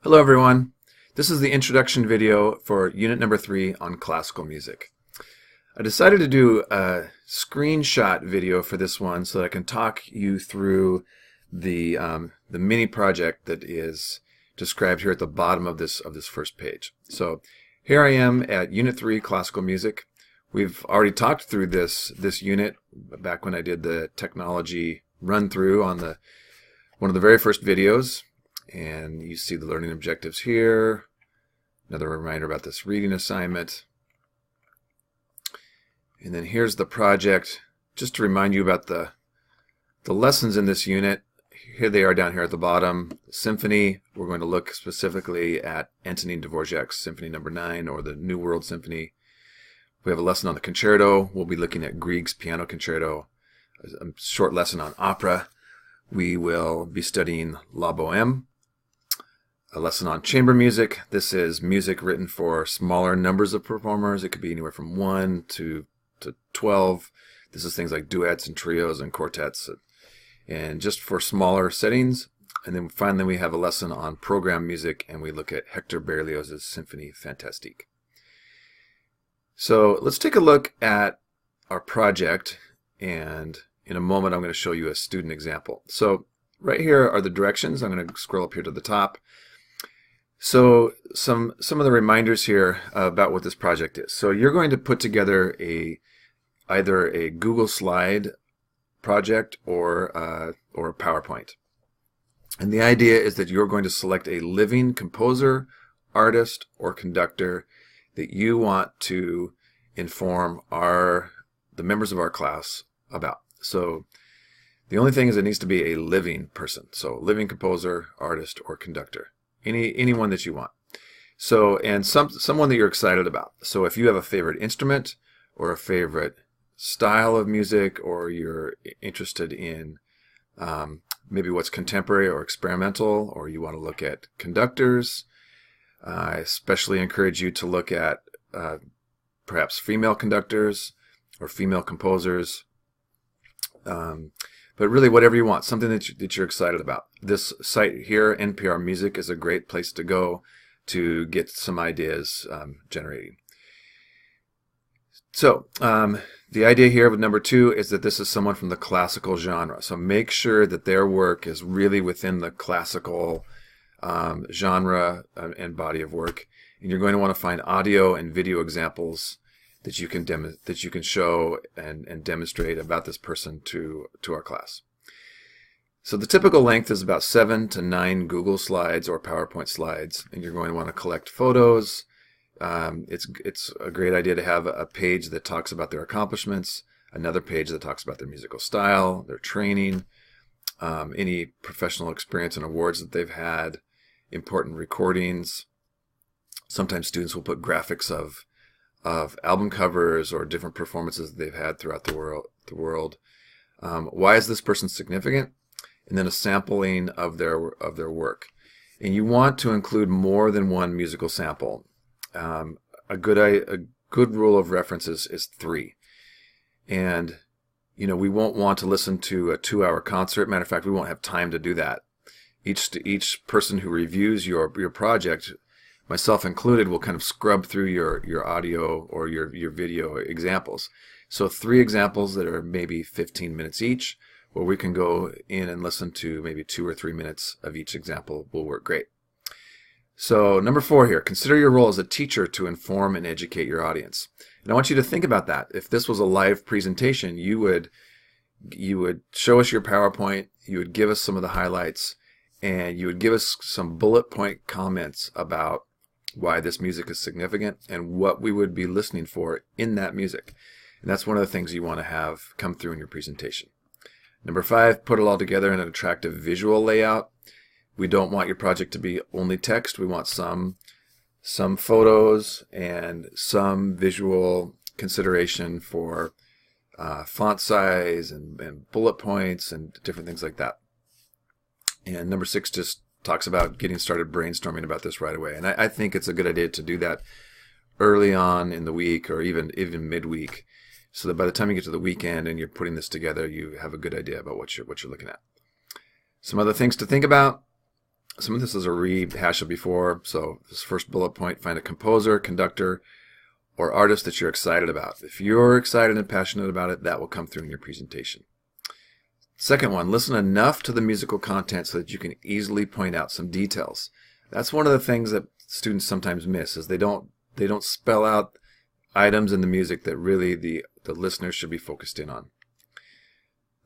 Hello everyone. This is the introduction video for unit number 3 on classical music. I decided to do a screenshot video for this one so that I can talk you through the mini project that is described here at the bottom of this first page. So here I am at unit 3 classical music. We've already talked through this unit back when I did the technology run through on one of the very first videos. And you see the learning objectives here. Another reminder about this reading assignment. And then here's the project, just to remind you about the lessons in this unit. Here they are down here at the bottom. Symphony, we're going to look specifically at Antonin Dvorak's Symphony No. 9, or the New World Symphony. We have a lesson on the concerto. We'll be looking at Grieg's Piano Concerto. A short lesson on opera. We will be studying La Bohème. A lesson on chamber music. This is music written for smaller numbers of performers. It could be anywhere from 1 to 12. This is things like duets and trios and quartets, and just for smaller settings. And then finally we have a lesson on program music, and we look at Hector Berlioz's Symphonie Fantastique. So let's take a look at our project, and in a moment I'm going to show you a student example. So right here are the directions. I'm going to scroll up here to the top. So some of the reminders here about what this project is. So you're going to put together either a Google slide project or a PowerPoint. And the idea is that you're going to select a living composer, artist, or conductor that you want to inform the members of our class about. So the only thing is it needs to be a living person. So living composer, artist, or conductor. Anyone that you want. So, and someone that you're excited about. So if you have a favorite instrument or a favorite style of music, or you're interested in maybe what's contemporary or experimental, or you want to look at conductors, I especially encourage you to look at perhaps female conductors or female composers. But really, whatever you want, something that you're excited about. This site here, NPR Music, is a great place to go to get some ideas generating. So the idea here with number 2 is that this is someone from the classical genre. So make sure that their work is really within the classical genre and body of work. And you're going to want to find audio and video examples that you can show and demonstrate about this person to our class. So the typical length is about 7 to 9 Google slides or PowerPoint slides, and you're going to want to collect photos. It's a great idea to have a page that talks about their accomplishments, another page that talks about their musical style, their training, any professional experience and awards that they've had, important recordings. Sometimes students will put graphics of album covers or different performances that they've had throughout the world. Why is this person significant? And then a sampling of their work. And you want to include more than one musical sample. A good rule of reference is 3. And we won't want to listen to a 2-hour concert. Matter of fact, we won't have time to do that. Each person who reviews your project, myself included, will kind of scrub through your audio or your video examples. So 3 examples that are maybe 15 minutes each, where we can go in and listen to maybe 2 or 3 minutes of each example will work great. So number 4 here, consider your role as a teacher to inform and educate your audience. And I want you to think about that. If this was a live presentation, you would show us your PowerPoint, you would give us some of the highlights, and you would give us some bullet point comments about why this music is significant and what we would be listening for in that music. And that's one of the things you want to have come through in your presentation. Number 5, put it all together in an attractive visual layout. We don't want your project to be only text. We want some photos and some visual consideration for font size and bullet points and different things like that. And number 6 just talks about getting started brainstorming about this right away. And I think it's a good idea to do that early on in the week, or even midweek, so that by the time you get to the weekend and you're putting this together, you have a good idea about what you're looking at. Some other things to think about. Some of this is a rehash of before. So this first bullet point, find a composer, conductor, or artist that you're excited about. If you're excited and passionate about it, that will come through in your presentation. Second one, listen enough to the musical content so that you can easily point out some details. That's one of the things that students sometimes miss, is they don't spell out items in the music that really the listener should be focused in on.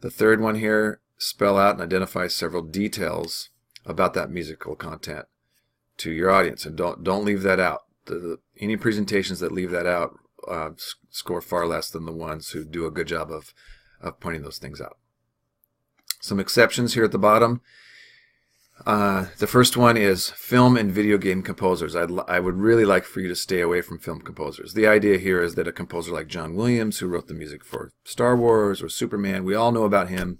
The third one here, spell out and identify several details about that musical content to your audience, and don't leave that out. Any presentations that leave that out score far less than the ones who do a good job of pointing those things out. Some exceptions here at the bottom. The first one is film and video game composers. I would really like for you to stay away from film composers. The idea here is that a composer like John Williams, who wrote the music for Star Wars or Superman, we all know about him.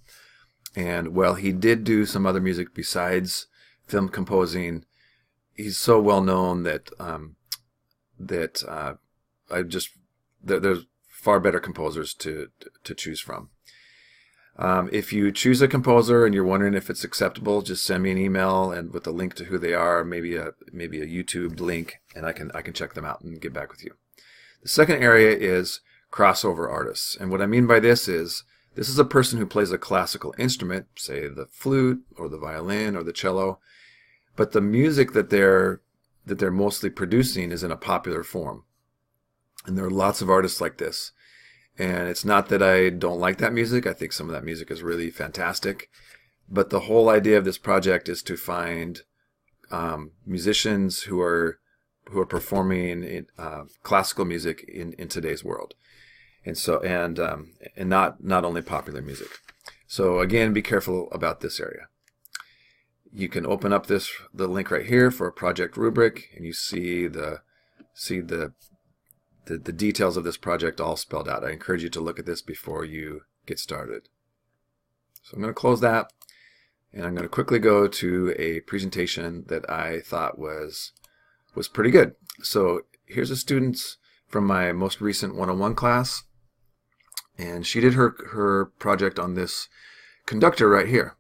And while he did do some other music besides film composing, he's so well known that there's far better composers to choose from. If you choose a composer and you're wondering if it's acceptable, just send me an email and with a link to who they are, maybe a YouTube link, and I can check them out and get back with you. The second area is crossover artists, and what I mean by this is a person who plays a classical instrument, say the flute or the violin or the cello, but the music that they're mostly producing is in a popular form. And there are lots of artists like this. And it's not that I don't like that music. I think some of that music is really fantastic. But the whole idea of this project is to find musicians who are performing classical music in today's world, and not only popular music. So again, be careful about this area. You can open up the link right here for a project rubric, and you see the details of this project all spelled out. I encourage you to look at this before you get started. So I'm going to close that, and I'm going to quickly go to a presentation that I thought was pretty good. So here's a student from my most recent 101 class, and she did her project on this conductor right here.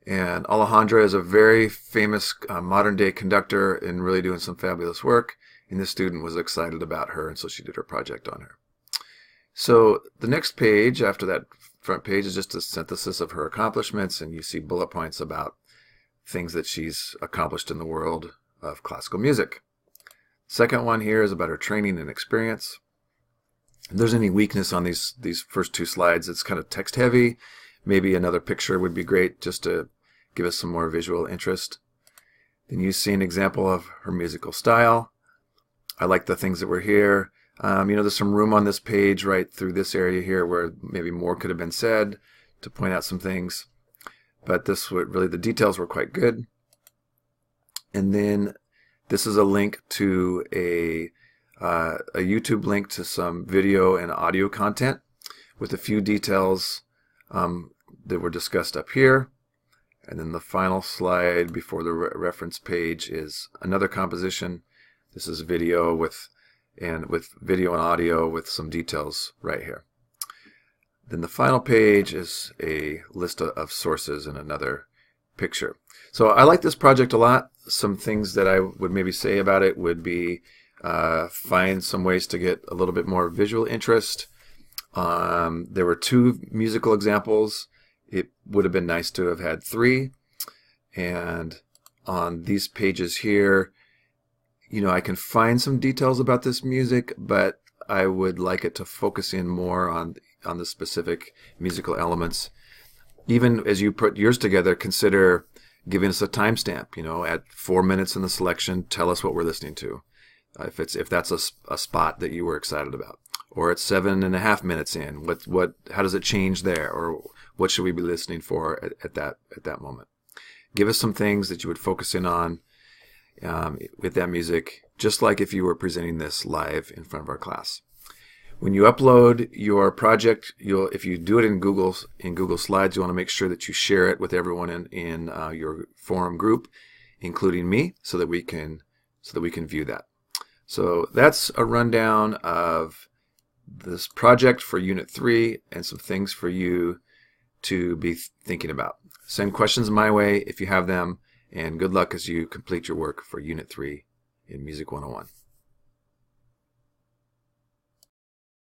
And Alejandra is a very famous modern-day conductor and really doing some fabulous work. And this student was excited about her, and so she did her project on her. So the next page after that front page is just a synthesis of her accomplishments, and you see bullet points about things that she's accomplished in the world of classical music. Second one here is about her training and experience. If there's any weakness on these first two slides, it's kind of text heavy. Maybe another picture would be great just to give us some more visual interest. Then you see an example of her musical style. I like the things that were here. There's some room on this page right through this area here where maybe more could have been said to point out some things. But the details were quite good. And then this is a link to a YouTube link to some video and audio content with a few details that were discussed up here. And then the final slide before the reference page is another composition. This is video with video and audio with some details right here. Then the final page is a list of sources and another picture. So I like this project a lot. Some things that I would maybe say about it would be find some ways to get a little bit more visual interest. There were 2 musical examples. It would have been nice to have had 3. And on these pages here, I can find some details about this music, but I would like it to focus in more on the specific musical elements. Even as you put yours together, consider giving us a timestamp. At 4 minutes in the selection, tell us what we're listening to. If that's a spot that you were excited about, or at 7.5 minutes in, how does it change there, or what should we be listening for at that moment? Give us some things that you would focus in on with that music, just like if you were presenting this live in front of our class. When you upload your project, if you do it in Google Slides, you want to make sure that you share it with everyone in your forum group, including me, so that we can view that. So that's a rundown of this project for Unit 3 and some things for you to be thinking about. Send questions my way if you have them, And good luck as you complete your work for Unit 3 in Music 101.